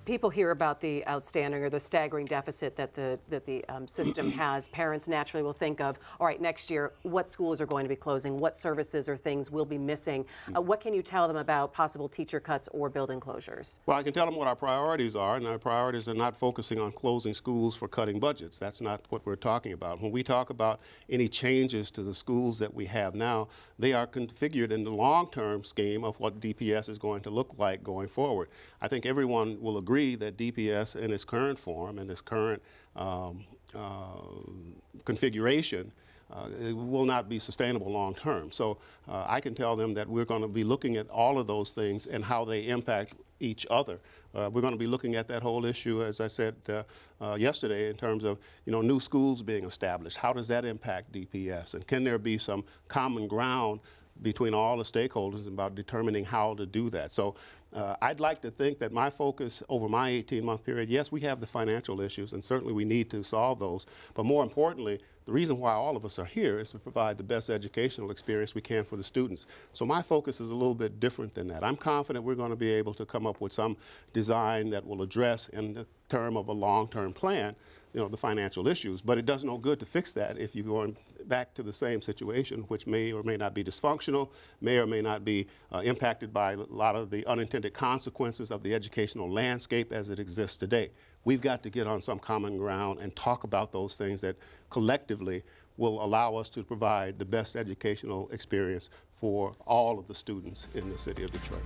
people hear about the outstanding or the staggering deficit that the system has, parents naturally will think of, all right, next year, what schools are going to be closing, what services or things will be missing. What can you tell them about possible teacher cuts or building closures? Well, I can tell them what our priorities are, and our priorities are not focusing on closing schools for cutting budgets. That's not what we're talking about. When we talk about any changes to the schools that we have now, they are configured in the long-term scheme of what DPS is going to look like going forward. I think everyone will agree that DPS in its current form and its current configuration it will not be sustainable long term. So I can tell them that we're going to be looking at all of those things and how they impact each other. We're going to be looking at that whole issue, as I said yesterday, in terms of new schools being established. How does that impact DPS? And can there be some common ground between all the stakeholders about determining how to do that? So I'd like to think that my focus over my 18-month period, yes, we have the financial issues, and certainly we need to solve those, but more importantly, the reason why all of us are here is to provide the best educational experience we can for the students. So my focus is a little bit different than that. I'm confident we're going to be able to come up with some design that will address, in the term of a long-term plan, the financial issues, but it does no good to fix that if you're going back to the same situation, which may or may not be dysfunctional, may or may not be impacted by a lot of the unintended consequences of the educational landscape as it exists today. We've got to get on some common ground and talk about those things that collectively will allow us to provide the best educational experience for all of the students in the city of Detroit.